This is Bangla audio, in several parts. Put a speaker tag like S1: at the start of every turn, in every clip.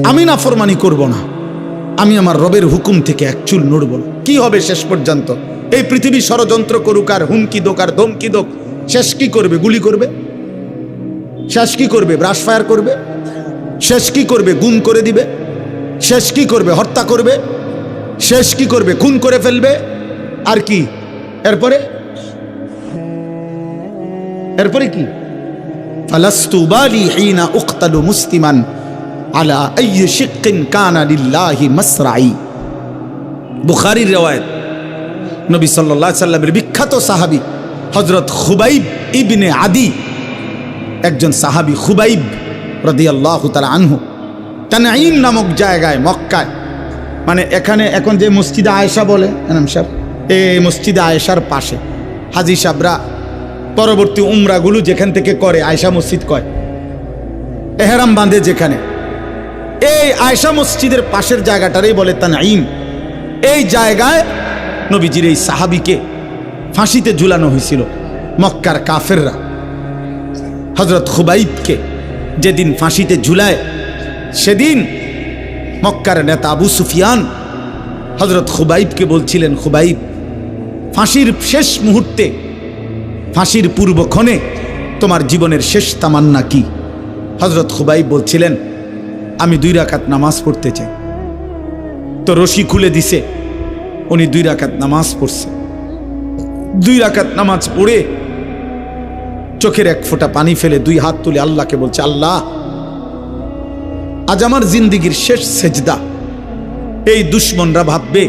S1: আমি নাফরমানি করব না, আমি আমার রবের হুকুম থেকে এক চুল নড়ব না। কি হবে শেষ পর্যন্ত? এই পৃথিবী ষড়যন্ত্র করুক আর হুমকি দোক আর ধমকি দোক, শেষ কি করবে? গুলি করবে। শেষ কি করবে? ব্রাশ ফায়ার করবে। শেষ কি করবে? গুম করে দিবে। শেষ কি করবে? হত্যা করবে। শেষ কি করবে? খুন করে ফেলবে। আর কি এরপরে? এরপরে কি? ফালাস্তু বালি হিনা উকতালু মুসলিমান আলা আইয়ি শিক্কিন কানা লিল্লাহি মাসরাই। বুখারীর riwayat, নবী সাল্লাল্লাহু আলাইহি সাল্লামের বিখ্যাত সাহাবী হযরত খুবাইব ইবনে আদি, একজন সাহাবী খুবাইব রাদিয়াল্লাহু তাআলা আনহু, তানঈম নামক জায়গায় মক্কায়, মানে এখানে এখন যে মসজিদে আয়েশা বলে এনাম সাহেব, এই মসজিদে আয়েশার পাশে হাজী সাহেবরা পরবর্তী উমরাগুলো যেখান থেকে করে আয়েশা মসজিদ কয়, এহরাম বাঁধে যেখানে, এই আয়েশা মসজিদের পাশের জায়গাটারই বলে তানঈম। এই জায়গায় নবীজির এই সাহাবীকে ফাঁসিতে ঝুলানো হয়েছিল। মক্কার কাফেররা হযরত খুবাইবকে যেদিন ফাঁসিতে ঝুলায়, সেদিন মক্কার নেতা আবু সুফিয়ান হযরত খুবাইবকে বলছিলেন, খুবাইব, ফাঁসির শেষ মুহূর্তে, ফাঁসির পূর্বক্ষণে তোমার জীবনের শেষ তামান্না কি? হযরত খুবাইব বলছিলেন, আমি 2 রাকাত নামাজ পড়তে চাই। তো রশি খুলে দিছে, উনি 2 রাকাত নামাজ পড়ছে। 2 রাকাত নামাজ পড়ে চোখের এক ফোঁটা পানি ফেলে 2 হাত তুলে আল্লাহকে বলছে, আল্লাহ, আজ আমার জিন্দিগির শেষ সেজদা। এই দুশ্মনরা ভাববে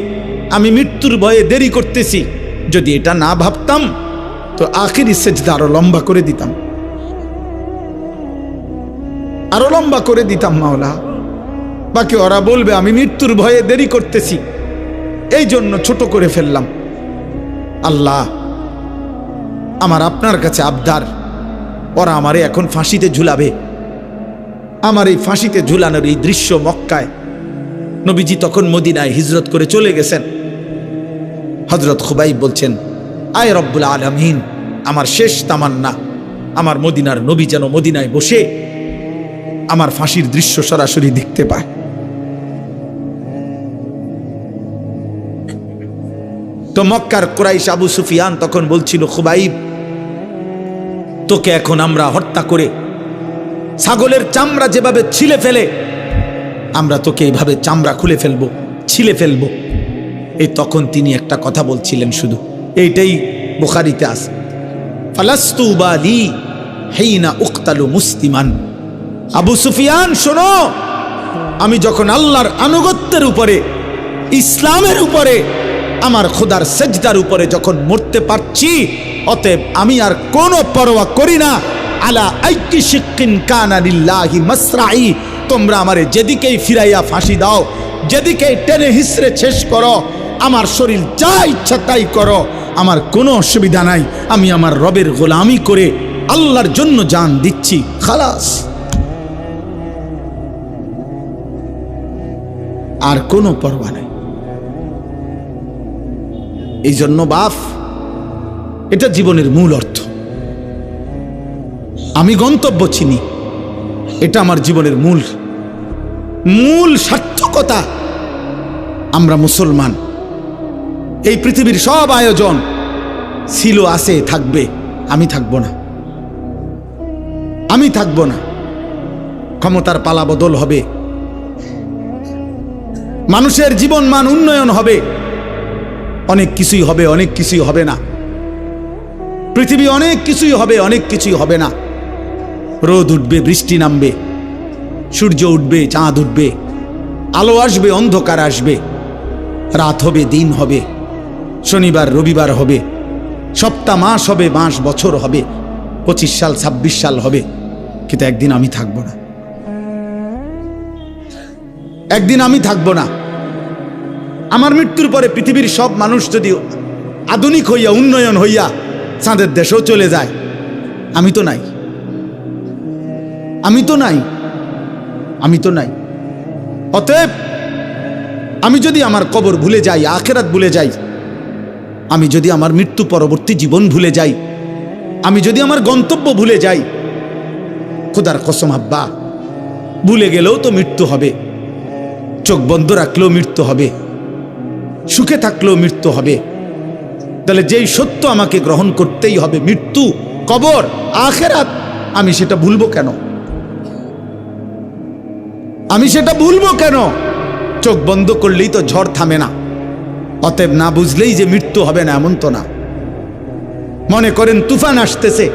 S1: আমি মৃত্যুর ভয়ে দেরি করতেছি, যদি এটা না ভাবতাম তো আখিরি সেজদা আরো লম্বা করে দিতাম, আরো লম্বা করে দিতাম মাওলা। বাকি ওরা বলবে আমি মৃত্যুর ভয়ে দেরি করতেছি, এই জন্য ছোট করে ফেললাম। আল্লাহ, আমার আপনার কাছে আবদার, ওরা আমারে এখন ফাঁসিতে ঝুলাবে। আমার এই ফাঁসিতে ঝুলানোর এই দৃশ্য মক্কায়, নবীজি তখন মদিনায় হিজরত করে চলে গেছেন। হযরত খুবাইব বলছেন, আয় রব্বুল আলামিন, আমার শেষ তামান্না আমার মদিনার নবী যেন মদিনায় বসে আমার ফাঁসির দৃশ্য সরাসরি দেখতে পায়। তো মক্কার কুরাইশ আবু সুফিয়ান তখন বলছিল, খুবাইব, তোকে এখন আমরা হত্যা করে ছাগলের চামড়া যেভাবে ছিলে ফেলে, আমরা তোকে এইভাবে চামড়া খুলে ফেলবো, ছিলে ফেলবো। এই তখন তিনি একটা কথা বলছিলেন, শুধু এইটাই বুখারীতে আছে, ফালাস্তু বালি হিনা উকতালু মুসলিমান। আবু সুফিয়ান শোনো, আমি যখন আল্লাহর আনুগত্যের উপরে, ইসলামের উপরে, আমার খোদার সেজদার উপরে যখন মরতে পারছি, অতএব আমি আর কোনো পরোয়া করি না। আলা আইয়ি শিক্কিন কানা লিল্লাহি মাসরাই, তোমরা আমারে যেদিকেই ফিরাইয়া ফাঁসি দাও, যেদিকেই টেনে হিসড়ে শেষ করো, আমার শরীর যা ইচ্ছা তাই করো, আমার কোনো অসুবিধা নাই। আমি আমার রবের গোলামি করে আল্লাহর জন্য জান দিচ্ছি, খালাস, আর কোনো পরোয়া নাই। এই জন্য বাপ, এটা জীবনের মূল অর্থ। আমি গন্তব্য চিনি, এটা আমার জীবনের মূল সার্থকতা। আমরা মুসলমান, এই পৃথিবীর সব আয়োজন ছিল, আছে, থাকবে, আমি থাকবো না, আমি থাকবো না। ক্ষমতার পালা বদল হবে, মানুষের জীবন মান উন্নয়ন হবে, অনেক কিছুই হবে, অনেক কিছুই হবে না। পৃথিবী অনেক কিছুই হবে, অনেক কিছুই হবে না। রোদ উঠবে, বৃষ্টি নামবে, সূর্য উঠবে, চাঁদ উঠবে, আলো আসবে, অন্ধকার আসবে, রাত হবে, দিন হবে, শনিবার রবিবার হবে, সপ্তাহ মাস হবে, মাস বছর হবে, 25 সাল 26 সাল হবে। কিন্তু একদিন আমি থাকবো না, একদিন আমি থাকবো না। আমার মৃত্যুর পরে পৃথিবীর সব মানুষ যদি আধুনিক হইয়া, উন্নয়ন হইয়া চাঁদের দেশেও চলে যায়, আমি তো নাই, আমি তো নাই, আমি তো নাই। অতএব আমি যদি আমার কবর ভুলে যাই, আখিরাত ভুলে যাই, আমি যদি আমার মৃত্যু পরবর্তী জীবন ভুলে যাই, আমি যদি আমার গন্তব্য ভুলে যাই, খোদার কসম আব্বা, ভুলে গেলেও তো মৃত্যু হবে, চোখ বন্ধ রাখলেও মৃত্যু হবে, সুখে থাকলেও মৃত্যু হবে। তাহলে যেই সত্য আমাকে গ্রহণ করতেই হবে, মৃত্যু, কবর, আখিরাত, আমি সেটা ভুলবো কেন? আমি সেটা ভুলবো কেন? চোখ বন্ধ করলেই তো ঝড় থামে না। অতএব না বুঝলেই যে মৃত্যু হবে না এমন তো না। মনে করেন তুফান আসতেছে,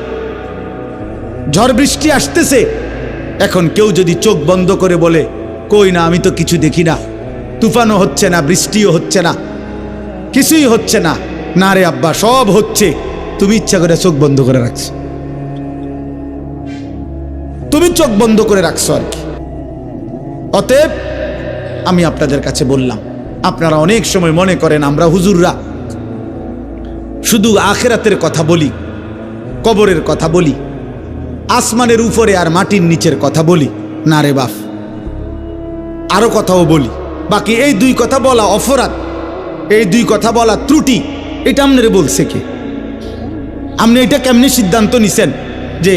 S1: ঝড় বৃষ্টি আসতেছে, এখন কেউ যদি চোখ বন্ধ করে বলে কই না, আমি তো কিছু দেখি না, তুফানও হচ্ছে না, বৃষ্টিও হচ্ছে না, কিছুই হচ্ছে না, না রে আব্বা সব হচ্ছে, তুমি ইচ্ছা করে চোখ বন্ধ করে রাখছো, তুমি চোখ বন্ধ করে রাখছো আর কি। অতএব আমি আপনাদের কাছে বললাম, আপনারা অনেক সময় মনে করেন আমরা হুজুররা শুধু আখিরাতের কথা বলি, কবরের কথা বলি, আসমানের উপরে আর মাটির নিচের কথা বলি। না রে বাপ, আরো কথাও বলি। বাকি এই দুই কথা বলা অপরাধ, এই দুই কথা বলা ত্রুটি, এটা আপনারে বলছে কে? আপনি এটা কেমনি সিদ্ধান্ত নিছেন যে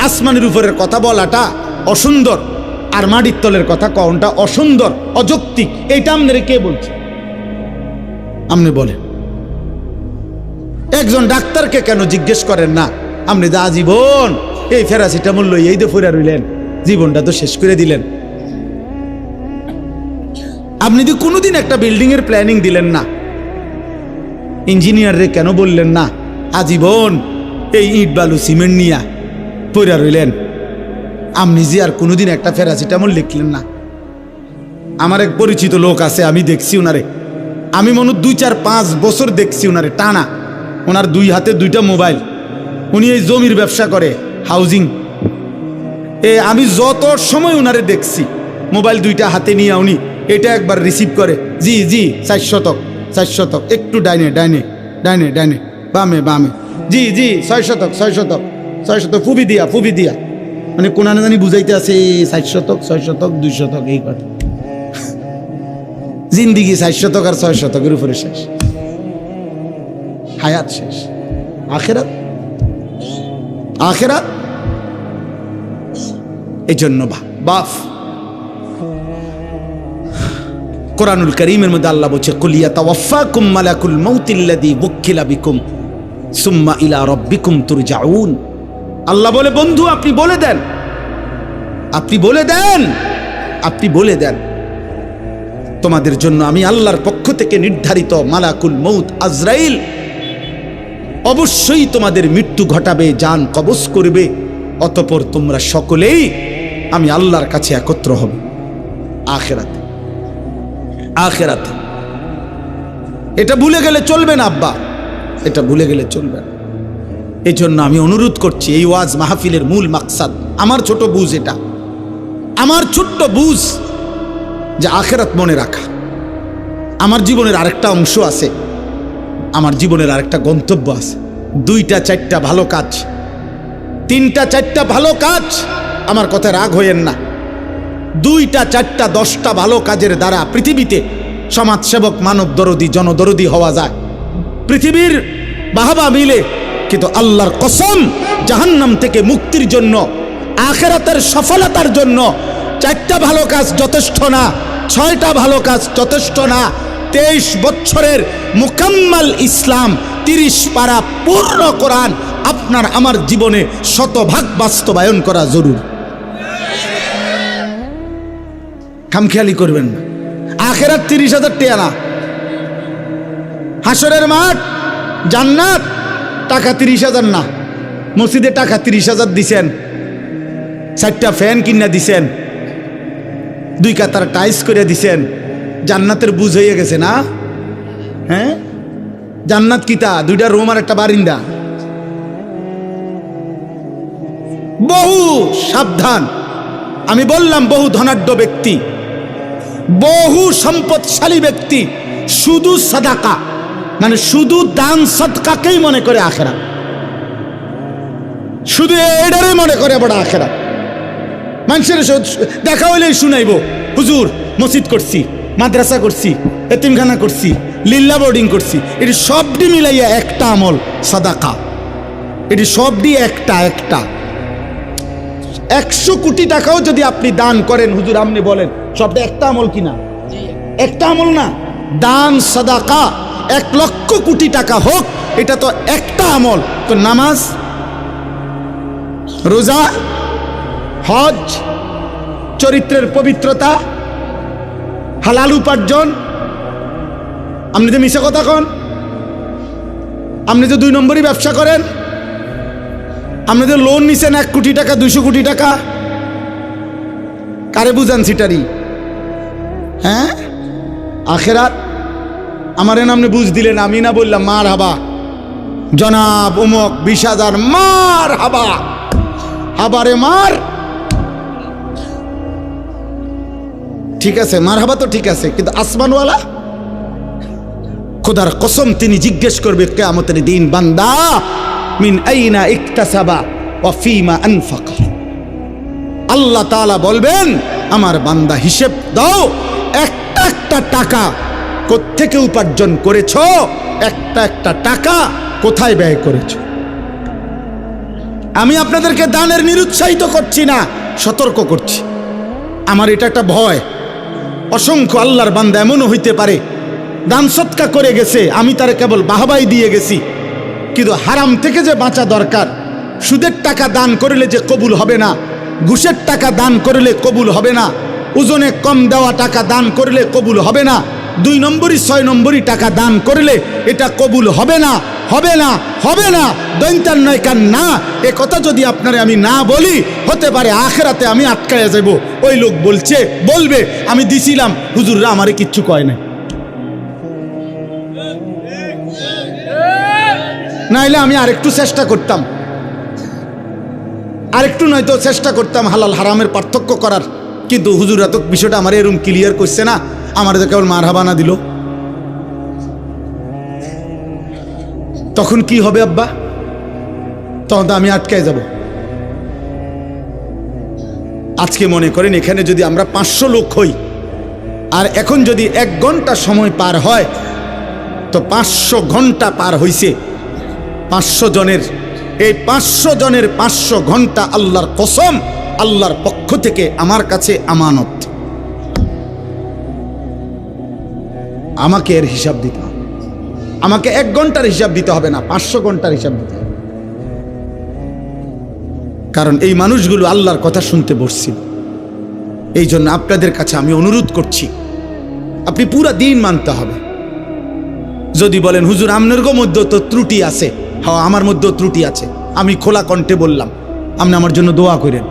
S1: আসমানের উপরের কথা বলাটা অসুন্দর আর মাটির তলের কথা কওয়াটা অসুন্দর, অযৌক্তিক? এইটা আপনারে কে বলছে? আপনি বলেন। একজন ডাক্তারকে কেন জিজ্ঞেস করেন না, আপনি যা জীবন এই প্যারাসিটামল লই এই দিয়ে ফুরা রইলেন, জীবনটা তো শেষ করে দিলেন। আপনি তো কোনোদিন একটা বিল্ডিং এর প্ল্যানিং দিলেন না, ইঞ্জিনিয়াররে কেন বললেন না আজীবন এই ইট বালু সিমেন্ট নিয়া পইরা রইলেন? আপনি যে আর কোনোদিন একটা প্যারাসিটামল লিখলেন না? আমার এক পরিচিত লোক আছে, আমি দেখছি ওনারে, আমি মনে 2-4-5 বছর দেখছি ওনারে টানা। ওনার দুই হাতে দুইটা মোবাইল, উনি এই জমির ব্যবসা করে, হাউজিং। আমি যত সময় ওনারে দেখছি মোবাইল দুইটা হাতে নিয়ে উনি এটা একবার রিসিভ করে, জি জি 400, একটু ডাইনে ডাইনে ডাইনে ডাইনে, বামে বামে, জি জি 600, ফুবি দিয়া, মানে কোন জানি বুঝাইতে আছে 400, 600, 200 এই কথা। জিন্দিগি 400 আর 600 উপরে শেষ, হায়াত শেষ। আখিরাত, আখিরাত। এই জন্য বাপ কোরআনুল কারীমের মধ্যে আল্লাহ বলছে, কুল ইয়াতাওয়াফাকুম মালাকুল মাউতিল্লাযী ওয়াক্কিলা বিকুম সুম্মা ইলা রাব্বিকুম তুরজাউন। আল্লাহ বলে, বন্ধু আপনি বলে দেন, আপনি বলে দেন, আপনি বলে দেন, তোমাদের জন্য আমি আল্লাহর পক্ষ থেকে নির্ধারিত মালাকুল মউত আজরাইল অবশ্যই তোমাদের মৃত্যু ঘটাবে, জান কবজ করবে, অতঃপর তোমরা সকলেই আমি আল্লাহর কাছে একত্র হবে আখিরাতে। আখিরাতে এটা ভুলে গেলে চলবে না আব্বা, এটা ভুলে গেলে চলবে না। এই জন্য আমি অনুরোধ করছি, এই ওয়াজ মাহফিলের মূল মাকসাদ, আমার ছোট বুঝ, এটা আমার ছোট্ট বুঝ যে আখিরাত মনে রাখা। আমার জীবনের আরেকটা অংশ আছে, আমার জীবনের আরেকটা গন্তব্য আছে। 2-4টা ভালো কাজ, 3-4টা ভালো কাজ, আমার কথা রাগ হইয়েন না। 2-4টা 10টা ভালো কাজের দ্বারা পৃথিবীতে সমাজসেবক, মানব দরদি, জনদরদি হওয়া যায়। পৃথিবীর বাহবা মিলে, কিন্তু আল্লাহর কসম জাহান্নাম থেকে মুক্তির জন্য, আখিরাতের সফলতার জন্য 4টা ভালো কাজ যথেষ্ট না, 6টা ভালো কাজ যথেষ্ট না। 23 বছরের মুকাম্মাল ইসলাম, 30 পারা পূর্ণ কোরআন আপনার আমার জীবনে শতভাগ বাস্তবায়ন করা জরুরি। খামখেয়ালি করবেন না। আখিরাত 30,000 টাকা না, হাসরের মাঠ জান্নাত টাকা 30,000 না। মসজিদে টাকা 30,000 দিছেন, 4টা ফ্যান কিনা দিছেন, 2 কাতার টাইস করে দিছেন, জান্নাতের বুঝ হয়ে গেছে না? হ্যাঁ, জান্নাত কিতা 2টা রুম আর একটা বারিন্দা। বহু সাবধান, আমি বললাম বহু ধনাঢ্য ব্যক্তি, বহু সম্পদশালী ব্যক্তি শুধু সাদাকা, মানে শুধু দান সদকাকেই মনে করে আখিরাত, শুধু এটারই মনে করে বড় আখিরাত। মানুষের দেখা হইলেই শুনাইব, হুজুর মসজিদ করছি, মাদ্রাসা করছি, এতিমখানা করছি, লিল্লা বোর্ডিং করছি, এটি সবটি মিলাইয়া একটা আমল সাদাকা। এটি সবটি একটা 100 কোটি টাকাও যদি আপনি দান করেন, হুজুর আপনি বলেন সবটা একটা আমল কিনা? একটা আমল না, দান সাদাকা 1,00,000 কোটি টাকা হোক, এটা তো একটা আমল। তো নামাজ, রোজা, হজ, চরিত্রের পবিত্রতা, হালাল উপার্জন, আপনি যে মিশা কথা কন, আপনি যে 2 নম্বরই ব্যবসা করেন, আপনি যে লোন নিছেন 1 কোটি টাকা 200 কোটি টাকা, কারে বুঝান সিটারি? হ্যাঁ, আখেরাত আমার আপনি বুঝ দিলেন, আমি না বললাম মার হাবা জনাব অমুক 20,000 মার হাবা, হাবারে মার, ঠিক আছে মার হাবা তো ঠিক আছে, কিন্তু আসমানওয়ালা খোদার কসম তিনি জিজ্ঞেস করবে কিয়ামতের দিন, বান্দা মিন আইনা ইকতাসাবা ওয়া ফিমা আনফাকা। আল্লাহ তাআলা বলবেন আমার বান্দা হিসেব দাও, একটা একটা টাকা কোত্থেকে উপার্জন করেছো, একটা একটা টাকা কোথায় ব্যয় করেছো। আমি আপনাদেরকে দানের নিরুৎসাহিত করছি না, সতর্ক করছি। আমার এটা একটা ভয়, অসংখ্য আল্লাহর বান্দা এমনও হইতে পারে দান সৎকা করে গেছে, আমি তারে কেবল বাহবাই দিয়ে গেছি, কিন্তু হারাম থেকে যে বাঁচা দরকার। সুদের টাকা দান করলে যে কবুল হবে না, ঘুষের টাকা দান করলে কবুল হবে না, ওজনে কম দেওয়া টাকা দান করলে কবুল হবে না, 2 নম্বরই 6 নম্বরই টাকা দান করলে এটা কবুল হবে না, হবে না, হবে না, দৈন্তার নয় কান না। এ কথা যদি আপনারে আমি না বলি, হতে পারে আখেরাতে আমি আটকায়া যাব। ওই লোক বলবে আমি দিছিলাম, হুজুররা আমারে কিচ্ছু কয় না। নাইলে আমি আরেকটু চেষ্টা করতাম, আরেকটু নয়তো চেষ্টা করতাম হালাল হারামের পার্থক্য করার, কিন্তু হুজুরা তো বিষয়টা আমার এরকম ক্লিয়ার করছে না, আমার তো কেবল মারহাবা না দিল। তখন কি হবে আব্বা? তখন তো আমি আটকায় যাব। আজকে মনে করেন এখানে যদি আমরা 500 লোক হই, আর এখন যদি 1 ঘন্টা সময় পার হয়, তো 500 ঘন্টা পার হইছে 500 জনের। এই 500 জনের 500 ঘন্টা আল্লাহর কসম আল্লাহর পক্ষ থেকে আমার কাছে আমানত। আমাকে এর হিসাব দিতে হবে, আমাকে 1 ঘন্টার হিসাব দিতে হবে না, 500 ঘন্টার হিসাব দিতে হবে। কারণ এই মানুষগুলো আল্লাহর কথা শুনতে বসছিল। এই জন্য আপনাদের কাছে আমি অনুরোধ করছি, আপনি পুরা দিন মানতে হবে। যদি বলেন হুজুর আপনার মধ্যে তো ত্রুটি আছে, হ্যাঁ আমার মধ্যেও ত্রুটি আছে, আমি খোলা কণ্ঠে বললাম, আপনি আমার জন্য দোয়া করেন।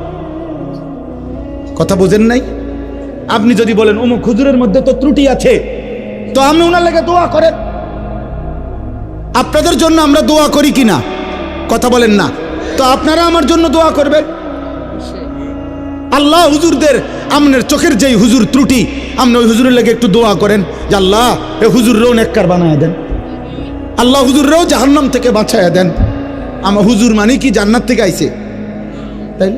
S1: কথা বোঝেন নাই? আপনি যদি বলেন অমুক হুজুরের মধ্যে তো ত্রুটি আছে, তো আপনি ওনার লেগে দোয়া করেন। আপনাদের জন্য আমরা দোয়া করি কিনা? কথা বলেন না? তো আপনারা আমার জন্য দোয়া করবেন। আল্লাহ হুজুরদের, আপনার চোখের যেই হুজুর ত্রুটি, আপনি ওই হুজুরের লেগে একটু দোয়া করেন যে আল্লাহ এ হুজুররেও নেককার বানায় দেন, আল্লাহ হুজুররেও জাহান্নাম থেকে বাঁচায়া দেন। আমার হুজুর মানে কি জান্নাত থেকে আইছে? তাই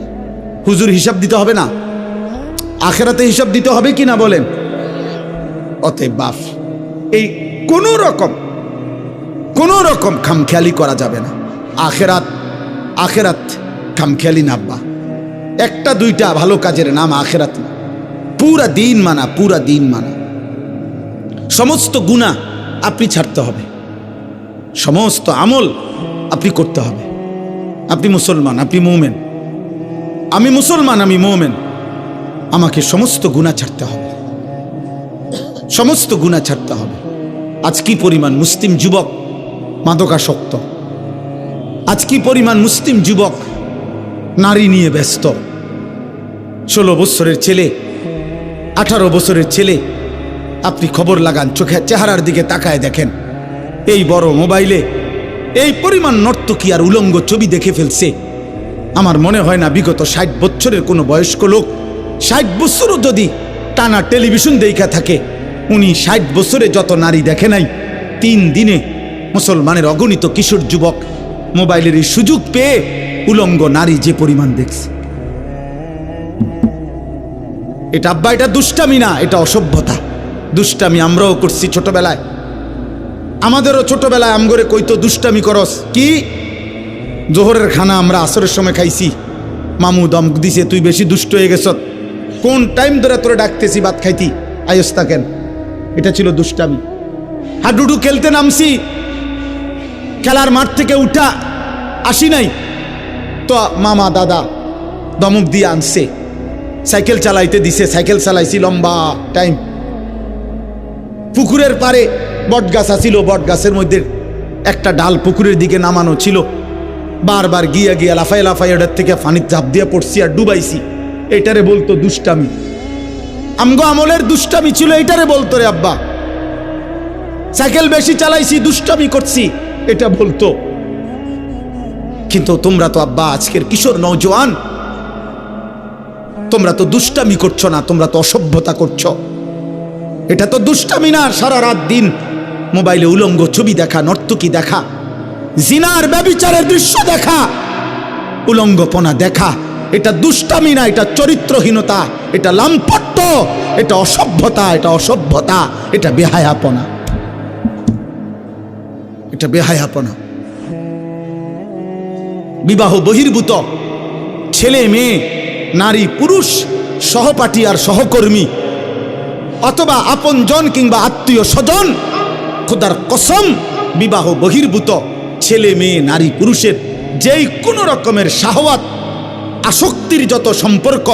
S1: হুজুর হিসাব দিতে হবে না? আখেরাতে হিসাব দিতে হবে কি না বলেন? অতএব বাপ, এই কোনো রকম খামখেয়ালি করা যাবে না। আখেরাত খামখেয়ালি না আব্বা। 1-2টা ভালো কাজের নাম আখেরাত না, পুরা দিন মানা, পুরা দিন মানা। সমস্ত গুনাহ আপনি ছাড়তে হবে, সমস্ত আমল আপনি করতে হবে। আপনি মুসলমান, আপনি মুমিন, আমি মুসলমান, আমি মুমিন। আমাকে সমস্ত গুনাহ ছাড়তে হবে, সমস্ত গুনাহ ছাড়তে হবে। আজ কি পরিমাণ মুসলিম যুবক মাদকাসক্ত, আজ কি পরিমাণ মুসলিম যুবক নারী নিয়ে ব্যস্ত। 16 বছরের ছেলে, 18 বছরের ছেলে, আপনি খবর লাগান, চোখের চেহারার দিকে তাকায় দেখেন, এই বড় মোবাইলে এই পরিমাণ নর্তকী আর উলঙ্গ ছবি দেখে ফেলছে। আমার মনে হয় না বিগত 60 বছরের কোনো বয়স্ক লোক 60 বছরও যদি টানা টেলিভিশন দেখা থাকে, উনি 60 বছরে যত নারী দেখে নাই, 3 দিনে মুসলমানের অগণিত কিশোর যুবক মোবাইলের এই সুযোগ পেয়ে উলঙ্গ নারী যে পরিমাণ দেখছে। এটা আব্বা, এটা দুষ্টামি না, এটা অসভ্যতা। দুষ্টামি আমরাও করছি ছোটবেলায়, আমাদেরও ছোটবেলায় আমগরে কইতো দুষ্টামি করস কি। জোহরের খানা আমরা আসরের সময় খাইছি, মামু দম দিছে তুই বেশি দুষ্ট হয়ে গেছ, কোন টাইম ধরে তোরে ডাকতেছি ভাত খাইতি, আয়স থাকেন, এটা ছিল দুষ্টামি। হাডুডু খেলতে নামছি, খেলার মাঠ থেকে উঠা আসি নাই তো মামা দাদা দমক দিয়ে আনছে, সাইকেল চালাইতে দিছে, সাইকেল চালাইছি লম্বা টাইম। পুকুরের পারে বট গাছ আছিল, বট গাছের মধ্যে একটা ডাল পুকুরের দিকে নামানো ছিল, বারবার গিয়া গিয়া লাফাই লাফাই ওটার থেকে পানির ঝাঁপ দিয়ে পড়ছি আর ডুবাইছি। এটারে বলতো দুষ্টামি। আমগো আমলের দুষ্টামি ছিল, এটারে বলতো রে আব্বা। সাইকেল বেশি চালাইছি, দুষ্টামি করছি, এটা বলতো। কিন্তু তোমরা তো আব্বা আজকের কিশোর নওজোয়ান, তোমরা তো দুষ্টামি করছো না, তোমরা তো অসভ্যতা করছো। এটা তো দুষ্টামি না, সারা রাত দিন মোবাইলে উলঙ্গ ছবি দেখা, নর্তকী দেখা, জিনার ব্যভিচারের দৃশ্য দেখা, উলঙ্গপনা দেখা, এটা দুষ্টামি না, এটা চরিত্রহীনতা, এটা লাম্পট্য, এটা অসভ্যতা, এটা অসভ্যতা, এটা বেহায়াপনা, এটা বেহায়াপনা। বিবাহ বহির্ভূত ছেলে মেয়ে, নারী পুরুষ, সহপাঠী আর সহকর্মী অথবা আপনজন কিংবা আত্মীয় স্বজন, খোদার কসম বিবাহ বহির্ভূত ছেলে মেয়ে নারী পুরুষের যেই কোনো রকমের শাহওয়াত, আসক্তির যত সম্পর্ক,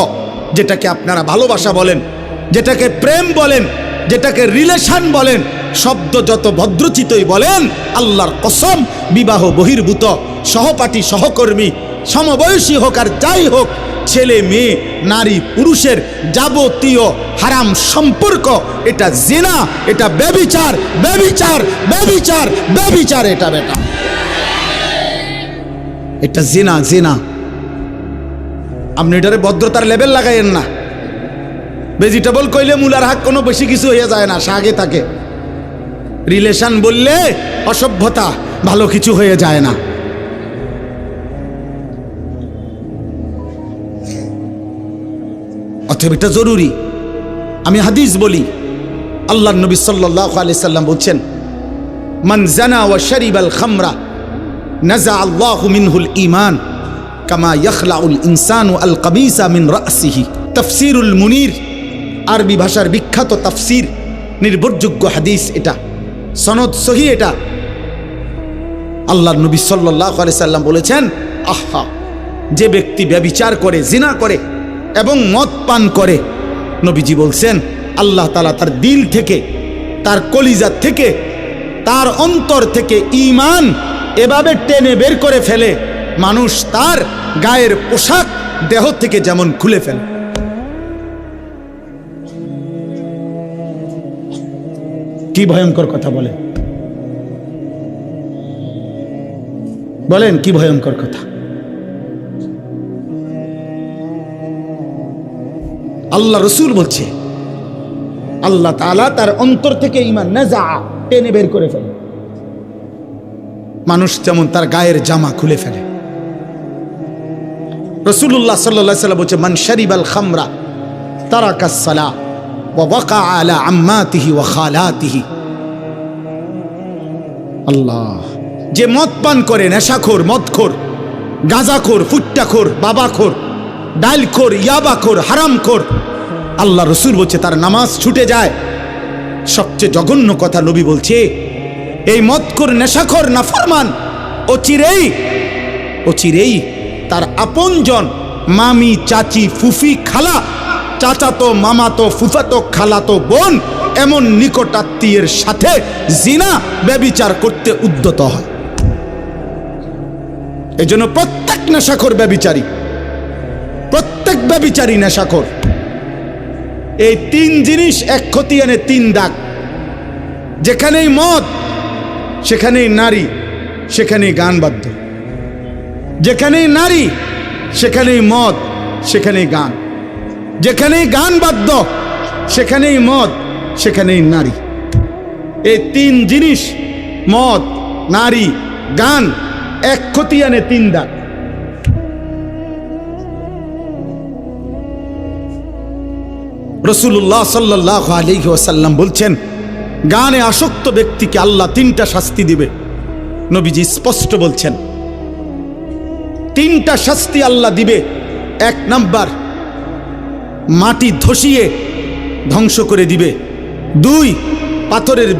S1: যেটাকে আপনারা ভালোবাসা বলেন, যেটাকে প্রেম বলেন, যেটাকে রিলেশন বলেন, শব্দ যত ভদ্রচিতই বলেন, আল্লাহর কসম বিবাহ বহির্ভূত সহপাঠী সহকর্মী সমবয়সী হোক আর যাই হোক, ছেলে মেয়ে নারী পুরুষের যাবতীয় হারাম সম্পর্ক, এটা জিনা, এটা ব্যভিচার, ব্যভিচার, ব্যভিচার, ব্যভিচার, এটা বেটা, এটা জিনা, জিনা। আপনি এটারে ভদ্রতার লেভেল লাগাইয়েন না। ভেজিটেবল কইলে মূলার হাক কোনো বেশি কিছু হয়ে যায় না, শাকে থাকে। রিলেশন বললে অসভ্যতা, ভালো কিছু হয়ে যায় না। অতএব এটা জরুরি। আমি হাদিস বলি, আল্লাহর নবী সাল্লাল্লাহু আলাইহি সাল্লাম বলছেন, মান জানা ওয়া শারিবাল খামরা নাযা আল্লাহু মিনহুল ঈমান কামা ইয়াখলাউল ইনসানু আল কাবিসা মিন রাসিহি। তাফসীরুল মুনির, আরবি ভাষার বিখ্যাত তাফসীর, নির্ভরযোগ্য হাদিস, এটা সনদ সহিহ। এটা আল্লাহর নবী সাল্লাল্লাহু আলাইহি সাল্লাম বলেছেন, আহা, যে ব্যক্তি ব্যভিচার করে, জিনা করে এবং মদ পান করে, নবীজি বলছেন আল্লাহ তাআলা তার দিল থেকে, তার কলিজা থেকে, তার অন্তর থেকে ঈমান এভাবে টেনে বের করে ফেলে, মানুষ তার গায়ের পোশাক দেহ থেকে যেমন খুলে ফেলে। কি ভয়ঙ্কর কথা বলেন, বলেন কি ভয়ঙ্কর কথা। আল্লাহ রসুল বলছে আল্লাহ তাআলা তার অন্তর থেকে ঈমান নাযা, টেনে বের করে ফেলে, মানুষ যেমন তার গায়ের জামা খুলে ফেলে। রাসূলুল্লাহ সাল্লাল্লাহু আলাইহি ওয়াসাল্লাম বলছে, মান শারিবাল খামরা তারাকাস সালাহ ওয়া ওয়াকা আলা আম্মাতিহি ওয়া খালাতিহি। আল্লাহ, যে মদ পান করে, নেশাখোর, মদখোর, গাঁজাখোর, ফুট্টাখোর, বাবাখোর, ডাইলখোর, ইয়াবাখোর, হারামখোর, আল্লাহ রসুল বলছে তার নামাজ ছুটে যায়। সবচেয়ে জঘন্য কথা নবী বলছে, এই মদখোর, নেশাখোর, নাফরমান অচিরেই তার আপনজন, মামি, চাচি, ফুফি, খালা, চাচাতো, মামাতো, ফুফাতো, খালাতো বোন, এমন নিকটাত্মীয়ের সাথে জিনা, ব্যভিচার করতে উদ্যত হয়। এজন্য প্রত্যেক নেশাখোর ব্যভিচারী, প্রত্যেক ব্যভিচারী নেশাখোর। এই তিন জিনিস এক খতিয়ানে তিন দাগ। যেখানেই মদ সেখানেই নারী, সেখানেই গান বাদ্য। যেখানেই নারী সেখানেই মদ, সেখানেই গান। যেখানেই গান বাদ্য সেখানেই মদ, সেখানেই নারী। এই তিন জিনিস, মদ, নারী, গান, এক খতিয়ানে তিন দাগ। রাসূলুল্লাহ সাল্লাল্লাহু আলাইহি ওয়াসাল্লাম বলছেন, গানে আসক্ত ব্যক্তিকে আল্লাহ তিনটা শাস্তি দিবে। নবীজি স্পষ্ট বলছেন, তিনটা শাস্তি আল্লাহ দিবে। এক নাম্বার, মাটি ধসিয়ে ধ্বংস করে দিবে। দুই, পাথরের